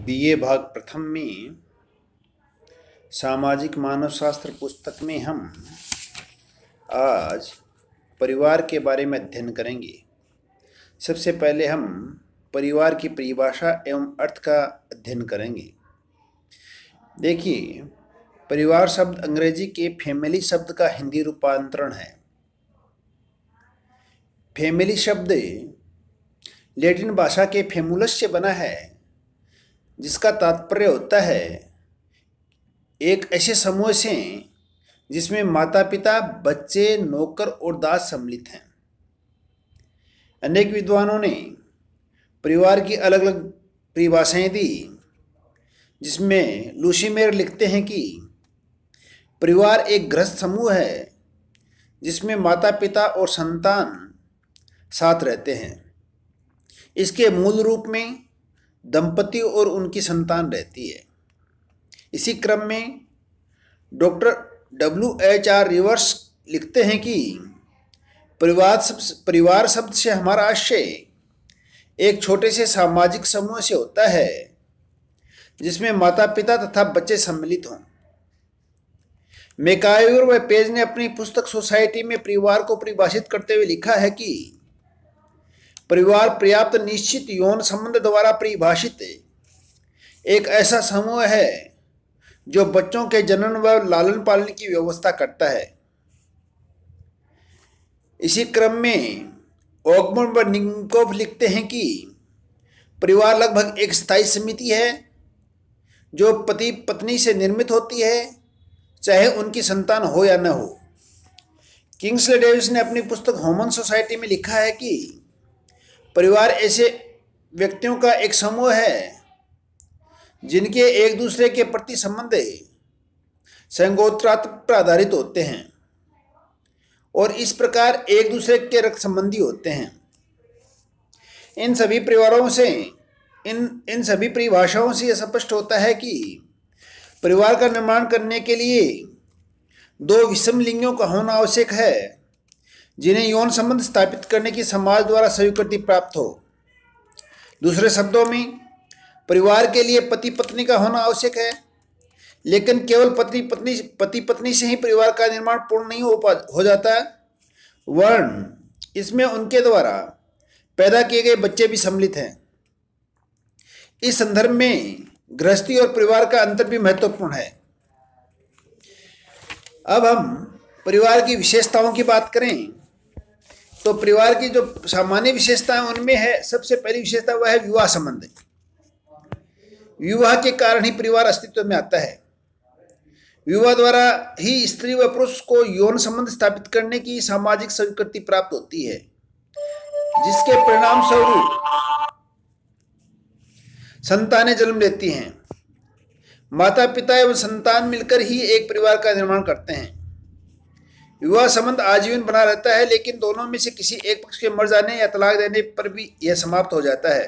BA भाग प्रथम में सामाजिक मानव शास्त्र पुस्तक में हम आज परिवार के बारे में अध्ययन करेंगे। सबसे पहले हम परिवार की परिभाषा एवं अर्थ का अध्ययन करेंगे। देखिए, परिवार शब्द अंग्रेजी के फैमिली शब्द का हिंदी रूपांतरण है। फैमिली शब्द लैटिन भाषा के फैमुलस से बना है, जिसका तात्पर्य होता है एक ऐसे समूह से जिसमें माता पिता, बच्चे, नौकर और दास सम्मिलित हैं। अनेक विद्वानों ने परिवार की अलग अलग परिभाषाएं दी, जिसमें लूसी मेयर लिखते हैं कि परिवार एक गृहस्थ समूह है जिसमें माता पिता और संतान साथ रहते हैं। इसके मूल रूप में दंपति और उनकी संतान रहती है। इसी क्रम में डॉक्टर W.H.R. रिवर्स लिखते हैं कि परिवार शब्द से हमारा आशय एक छोटे से सामाजिक समूह से होता है जिसमें माता पिता तथा बच्चे सम्मिलित हों। मैकाइवर व पेज ने अपनी पुस्तक सोसाइटी में परिवार को परिभाषित करते हुए लिखा है कि परिवार पर्याप्त निश्चित यौन संबंध द्वारा परिभाषित एक ऐसा समूह है जो बच्चों के जनन व लालन पालन की व्यवस्था करता है। इसी क्रम में ओगमन व निकोव लिखते हैं कि परिवार लगभग एक स्थायी समिति है जो पति पत्नी से निर्मित होती है, चाहे उनकी संतान हो या न हो। किंग्सले डेविस ने अपनी पुस्तक ह्यूमन सोसाइटी में लिखा है कि परिवार ऐसे व्यक्तियों का एक समूह है जिनके एक दूसरे के प्रति संबंध संगोत्रात्मक पर आधारित होते हैं और इस प्रकार एक दूसरे के रक्त संबंधी होते हैं। इन सभी परिभाषाओं से यह स्पष्ट होता है कि परिवार का निर्माण करने के लिए दो विषम लिंगों का होना आवश्यक है जिन्हें यौन संबंध स्थापित करने की समाज द्वारा स्वीकृति प्राप्त हो। दूसरे शब्दों में, परिवार के लिए पति पत्नी का होना आवश्यक है, लेकिन केवल पति पत्नी से ही परिवार का निर्माण पूर्ण नहीं हो जाता। वर्ण इसमें उनके द्वारा पैदा किए गए बच्चे भी सम्मिलित हैं। इस संदर्भ में गृहस्थी और परिवार का अंतर भी महत्वपूर्ण है। अब हम परिवार की विशेषताओं की बात करें तो परिवार की जो सामान्य विशेषताएं उनमें है, सबसे पहली विशेषता वह है विवाह संबंध। विवाह के कारण ही परिवार अस्तित्व में आता है। विवाह द्वारा ही स्त्री व पुरुष को यौन संबंध स्थापित करने की सामाजिक स्वीकृति प्राप्त होती है, जिसके परिणाम स्वरूप संतानें जन्म लेती हैं। माता पिता एवं संतान मिलकर ही एक परिवार का निर्माण करते हैं। विवाह संबंध आजीवन बना रहता है, लेकिन दोनों में से किसी एक पक्ष के मर जाने या तलाक देने पर भी यह समाप्त हो जाता है।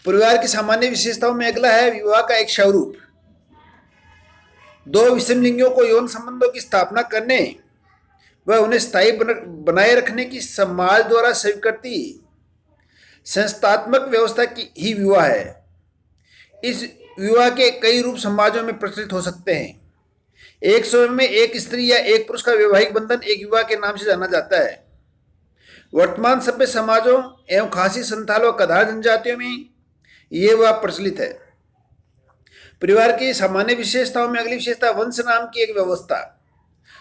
परिवार की सामान्य विशेषताओं में अगला है विवाह का एक स्वरूप। दो विषम लिंगों को यौन संबंधों की स्थापना करने व उन्हें स्थायी बनाए रखने की समाज द्वारा स्वीकृति संस्थात्मक व्यवस्था की ही विवाह है। इस विवाह के कई रूप समाजों में प्रचलित हो सकते हैं। एक समय में एक स्त्री या एक पुरुष का वैवाहिक बंधन एक विवाह के नाम से जाना जाता है। वर्तमान सभ्य समाजों एवं खासी संथाल व कधार जनजातियों में ये विवाह प्रचलित है। परिवार की सामान्य विशेषताओं में अगली विशेषता वंश नाम की एक व्यवस्था।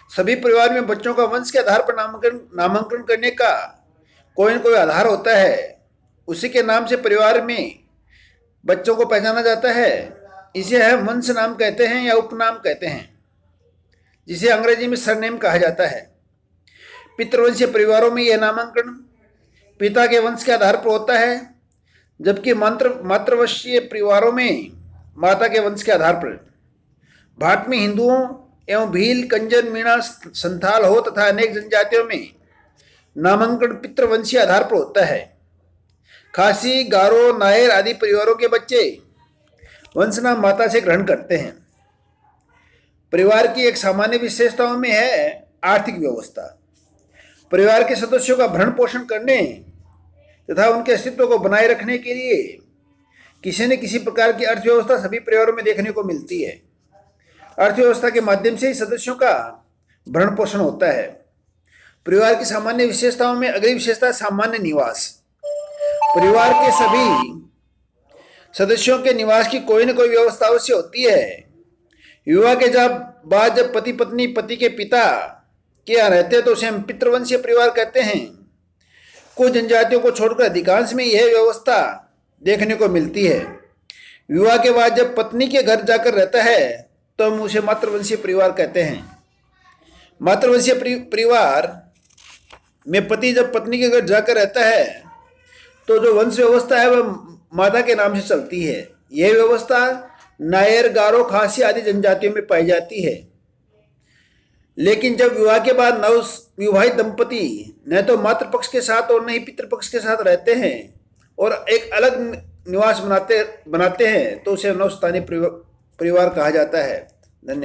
सभी परिवार में बच्चों का वंश के आधार पर नामांकन करने का कोई न कोई आधार होता है। उसी के नाम से परिवार में बच्चों को पहचाना जाता है। इसे हम वंश नाम कहते हैं या उपनाम कहते हैं, जिसे अंग्रेजी में सरनेम कहा जाता है। पितृवंशीय परिवारों में यह नामांकन पिता के वंश के आधार पर होता है, जबकि मातृवंशीय परिवारों में माता के वंश के आधार पर। भारत में हिंदुओं एवं भील, कंजन, मीणा, संथाल हो तथा अनेक जनजातियों में नामांकन पितृवंशीय आधार पर होता है। खासी, गारो, नायर आदि परिवारों के बच्चे वंश नाम माता से ग्रहण करते हैं। परिवार की एक सामान्य विशेषताओं में है आर्थिक व्यवस्था। परिवार के सदस्यों का भरण पोषण करने तथा उनके अस्तित्व को बनाए रखने के लिए किसी न किसी प्रकार की अर्थव्यवस्था सभी परिवारों में देखने को मिलती है। अर्थव्यवस्था के माध्यम से ही सदस्यों का भरण पोषण होता है। परिवार की सामान्य विशेषताओं में अगली विशेषता है सामान्य निवास। परिवार के सभी सदस्यों के निवास की कोई न कोई व्यवस्था अवश्य होती है। विवाह के बाद जब पति पत्नी पति के पिता के यहाँ रहते हैं तो उसे हम पितृवंशीय परिवार कहते हैं। कुछ जनजातियों को छोड़कर अधिकांश में यह व्यवस्था देखने को मिलती है। विवाह के बाद जब पत्नी के घर जाकर रहता है तो हम उसे मातृवंशीय परिवार कहते हैं। मातृवंशीय परिवार में पति जब पत्नी के घर जाकर रहता है तो जो वंश व्यवस्था है वह माता के नाम से चलती है। यह व्यवस्था नायर, गारो, खासी आदि जनजातियों में पाई जाती है। लेकिन जब विवाह के बाद नव विवाहित दंपति न तो मातृपक्ष के साथ और न ही पितृपक्ष के साथ रहते हैं और एक अलग निवास बनाते हैं तो उसे नवस्थानीय परिवार कहा जाता है। धन्यवाद।